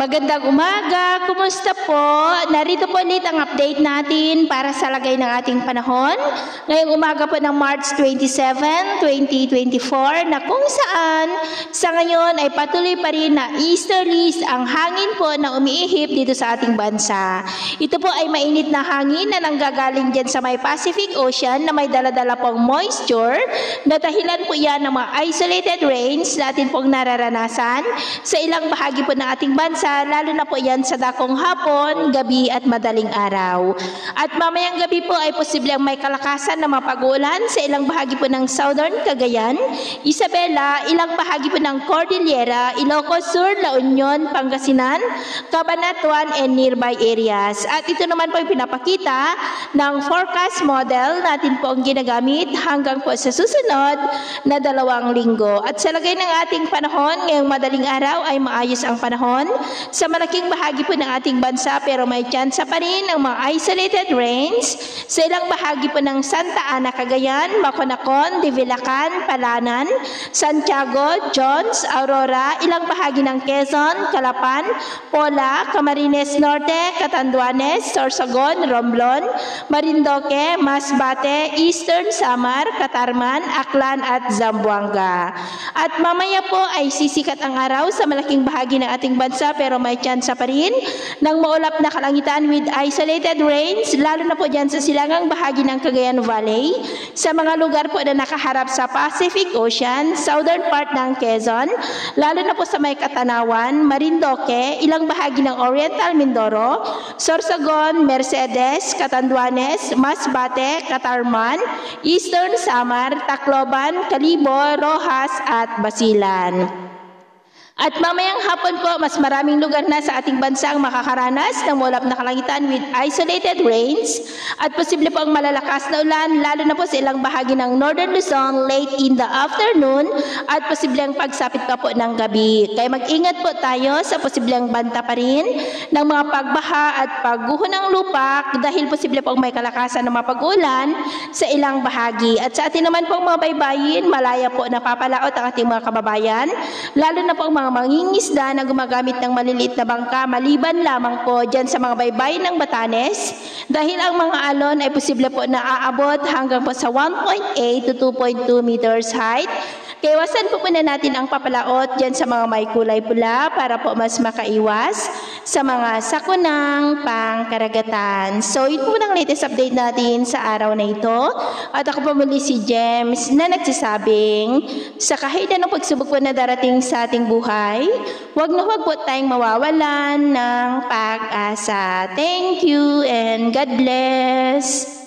Magandang umaga, kumusta po? Narito po ulit ang update natin para sa lagay ng ating panahon. Ngayong umaga po ng March 27, 2024 na kung saan sa ngayon ay patuloy pa rin na easterlies ang hangin po na umiihip dito sa ating bansa. Ito po ay mainit na hangin na nanggagaling dyan sa may Pacific Ocean na may daladala pong moisture na dahilan po yan ng mga isolated rains natin pong nararanasan sa ilang bahagi po ng ating bansa, lalo na po yan sa dakong hapon, gabi at madaling araw. At mamayang gabi po ay posibleng may kalakasan na mapag-uulan sa ilang bahagi po ng Southern Cagayan, Isabela, ilang bahagi po ng Cordillera, Ilocos Sur, La Union, Pangasinan, Cabanatuan and nearby areas. At ito naman po yung pinapakita ng forecast model natin po ang ginagamit hanggang po sa susunod na 2 linggo. At sa lagay ng ating panahon, ngayong madaling araw ay maayos ang panahon sa malaking bahagi po ng ating bansa, pero may tsansa pa rin ng mga isolated rains sa ilang bahagi po ng Santa Ana, Cagayan, Maconacon, Divilacan, Palanan, Santiago, Jones, Aurora, ilang bahagi ng Quezon, Calapan, Pola, Camarines Norte, Catanduanes, Sorsogon, Romblon, Marindoque, Masbate, Eastern Samar, Catarman, Aklan at Zamboanga. At mamaya po ay sisikat ang araw sa malaking bahagi ng ating bansa, pero may tsansa pa rin ng maulap na kalangitan with isolated rains, lalo na po dyan sa silangang bahagi ng Cagayan Valley, sa mga lugar po na nakaharap sa Pacific Ocean, southern part ng Quezon, lalo na po sa may Katanawan, Marindoque, ilang bahagi ng Oriental Mindoro, Sorsogon, Mercedes, Catanduanes, Masbate, Catarman, Eastern Samar, Tacloban, Calibo, Rojas at Basilan. At mamayang hapon po, mas maraming lugar na sa ating bansa ang makakaranas ng maulap na kalangitan with isolated rains at posible po ang malalakas na ulan, lalo na po sa ilang bahagi ng Northern Luzon late in the afternoon at posibleng pagsapit pa po ng gabi. Kaya mag-ingat po tayo sa posibleng banta pa rin ng mga pagbaha at pagguho ng lupa dahil posible po ang may kalakasan ng mapag-ulan sa ilang bahagi. At sa atin naman pong mga baybayin, malaya po napapalaot ang ating mga kababayan, lalo na po ang mga mangingisda na gumagamit ng maliliit na bangka, maliban lamang po dyan sa mga baybayin ng Batanes dahil ang mga alon ay posible po na aabot hanggang po sa 1.8 to 2.2 meters height. Kaya iwasan po muna natin ang papalaot dyan sa mga may kulay pula para po mas makaiwas sa mga sakunang pangkaragatan. So, yun po ang latest update natin sa araw na ito. At ako po muli si James na nagsasabing sa kahit anong pagsubok po na darating sa ating buhay, huwag na huwag po tayong mawawalan ng pag-asa. Thank you and God bless.